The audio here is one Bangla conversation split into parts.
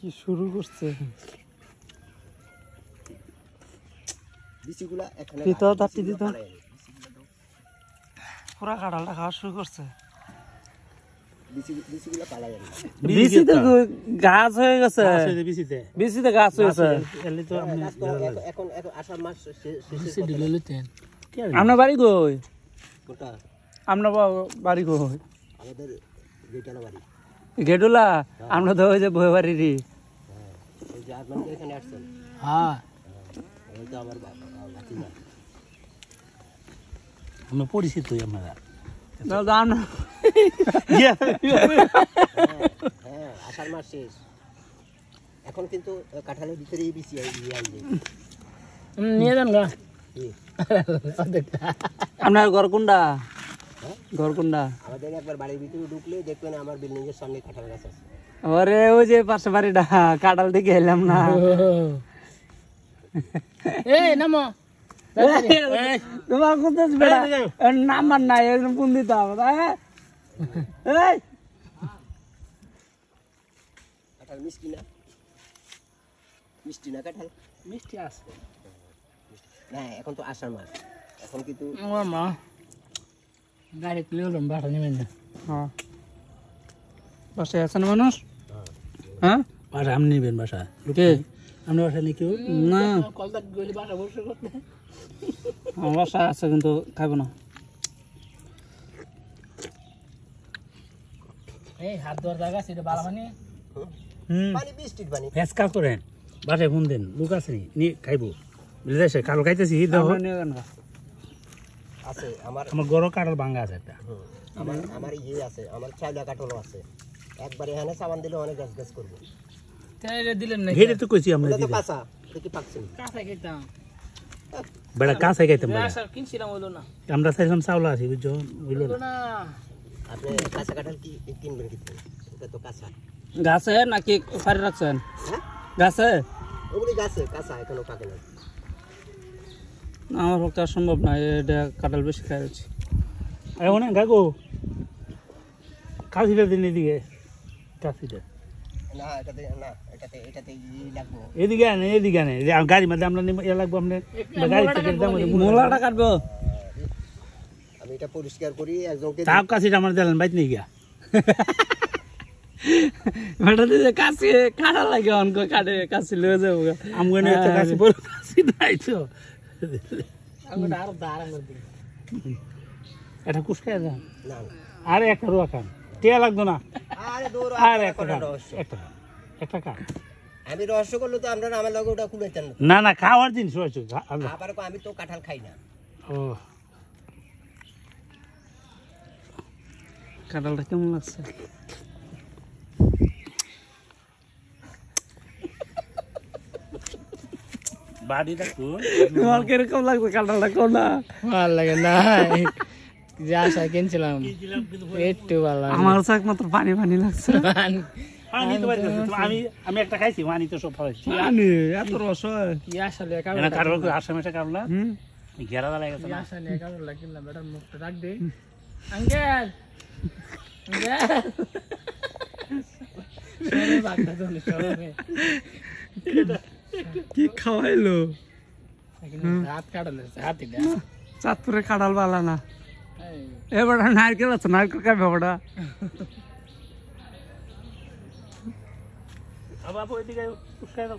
কি শুরু করছে বিচিগুলা এখানে দিত তাতি দিত পুরা কাঁঠালটা খাওয়া শুরু করছে বিচিগুলা পালা যাবে বিচিতে গাছ হয়ে গেছে বিচিতে গাছ হয়েছে এখন আষাঢ় মাস আপনার বাড়ি কই কোনটা আপনার বাড়ি কই আমাদের গেটালা বাড়ি গেটুলা আমরা তো ওই যে বই বাড়িরই এই যে আপনারা এখানে আসছেন হ্যাঁ ওই তো আমার ভাতিজা আমরা পরিচিত আমরা হ্যাঁ আষাঢ় মাস শেষ এখন কিন্তু কাঁঠালের ভিতরেই বিচি নিয়ে যান গা আপনার ঘর কোনটা ঘর কোনটা আমাদের একবার বাড়ির ভিতরে ঢুকলে দেখবেন আমার বিল্ডিং এর সামনে কাঁঠাল গাছ আছে আরে ওই যে পাশে বাড়িটা কাঁঠাল থেকে এলাম না এই নামো তোমার কোথায় বেড়া নাম্বার নাই একদম ফোন দিতে হবে কাঁঠাল মিষ্টি না কাঁঠাল মিষ্টি আছে না এখন তো আষাঢ় মাস এখন কিন্তু আমার মা গাড়ি তুলে হলাম বাসা নেবেন না হ্যাঁ বাসায় আছেন মানুষ হ্যাঁ বাসা আপনি নেবেন বাসা কে আপনার বাসা নেই কেউ না কলকাতা গেলে বাসা বসে করতে আমার বাসায় আছে কিন্তু খাবো না এই হাত ধোয়ার জায়গা সেটা বালা মানে পানি বৃষ্টির পানি ফেসকা করেন বাসায় ফোন দেন লোক আছে নি খাইবো বুঝলে কাল খাইতেছি আছে আমার গরো কাঁঠাল ভাঙ্গা আছে একটা আমার ইয়ে আছে আমার চাইলা কাঁঠালও আছে একবার এখানে সাবান দিলে অনেক গাছ গাছ করবো তাই দিলেন না হেরে তো কইছি আমরা ওটা তো দিলে কাঁচা দেখি পাকছে না। কাঁচা খেতাম বেড়া কাছে খাইতাম বেড়া আসার কিনছিলাম হলো না আমরা চাইলাম চাউলা আছি বুঝছো হইলো হলো না না আপনি কাঁচা কাঁঠাল কি কিনবেন কি ওটা তো কাঁচা গাছে নাকি ফারি রাখছেন হ্যাঁ গাছে ওগুলি গাছে কাঁচা এখনো পাকে না আমার পক্ষে আর সম্ভব না এটা কাঁঠাল বেশি খাই হচ্ছে এখন গাগো কাশিটা দিন এদিকে কাশিটা না এটাতে ই লাগবো এদিকে আনে যে গাড়ি মধ্যে আমরা এ লাগবো আপনার গাড়ি থেকে মোলাটা কাটবো আমি এটা পরিষ্কার করি একজনকে তাপ কাশিটা আমার দিলেন বাইত নেই গিয়া ওটা দিয়ে কাশি কাটা লাগে অনক কাটে কাশি লয়ে যাবো আমগো না একটা কাশি বড় কাশি নাই তো আমি আরো দাঁড়ান করে দিই এটা কুসকায় যান না আর একটা রুয়া খান টিয়া লাগতো না আরে দৌড় আর একটা খান একটা খান আমি রহস্য করলে তো আপনারা আমার লগে ওটা কুলাইতেন না না খাওয়ার জিনিস হয়েছে আবার আমি তো কাঁঠাল খাই না ও কাঁঠালটা কেমন লাগছে বাড়ি দেখো তোমার কিরকম লাগছে কাঁঠালটা কোন না ভালো লাগে না যা আশা কিনছিলাম একটু ভালো লাগে আমার তো একমাত্র পানি পানি লাগছে পানি তো আমি একটা খাইছি পানি তো সব ফলাইছি পানি এত রস হয় কি আসলে না কারো আসামে কারলা ঘেরা দা লাগে কি আসলে কারো লাগিলাম বেটার মুখটা রাখ দে আঙ্কেল সরে বাগদা তুমি সরে কি খাওয়াইলো রাত কাটলে হাতি দে চাঁদপুরে কাঁঠাল বালা না এবার নারকেল আছে নারকেল খাবে ওটা বাবু এদিকে কুসকায় দাও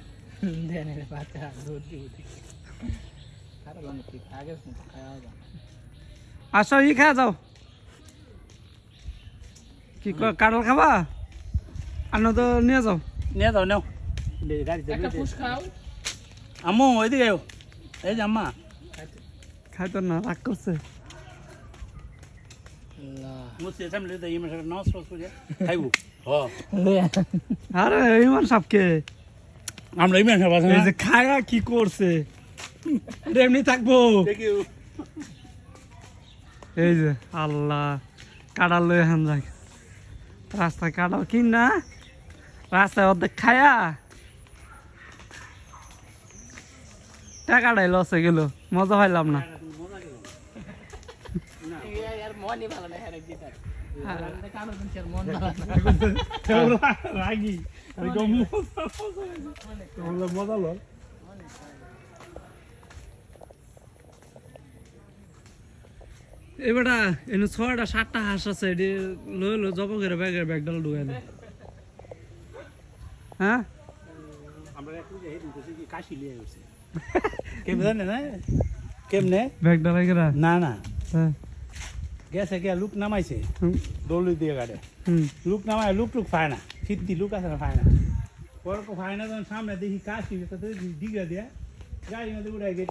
দেনে বাচ্চা দুধ দিই আর লন কি আগে খাওয়া দাও আসো ই খা যাও কি কাঁঠাল খাবা আনো তো নিয়ে যাও নিয়ে যাও নাও গাড়িতে একটা ফুস খাও আম্মু ওইদিকে এই যে আম্মা খাইতো না রাগ করছে মুসে সামনে দে ইমে সব নস রস করে খাইবো আরে ইমান সাপকে আমরা ইমে সব আছে এই যে খায়া কি করছে এমনি থাকবো এই যে আল্লাহ কাঁঠাল লয়ে হান যাক রাস্তায় কাঁঠাল কিন না রাস্তায় অর্ধেক খায়া টাকাটাই লস হয়ে গেল মজা পাইলাম না यार মনি ভালো না হ্যাঁ দিতা কারো দিন মন ভালো না রাগি মজা লো এবারটা এনে 6টা 7টা হাঁস আছে এটি লইলো জব করে ব্যাগডাল ঢুকাই দে হ্যাঁ আমরা একটু যে হেডি করছি কি কাশি লিয়ে গেছে কেমনে জানে না কেমনে ব্যাগডাল করে না না হ্যাঁ গেছে কে লুক নামাইছে দৌড়ি দিয়ে গাড়ে লুক নামায় লুক পায় না ফিরতি লুক আছে না পায় না পরে পায় না যখন সামনে দেখি কাশি দিঘা দিয়ে গাড়ির মধ্যে উড়াই গেছে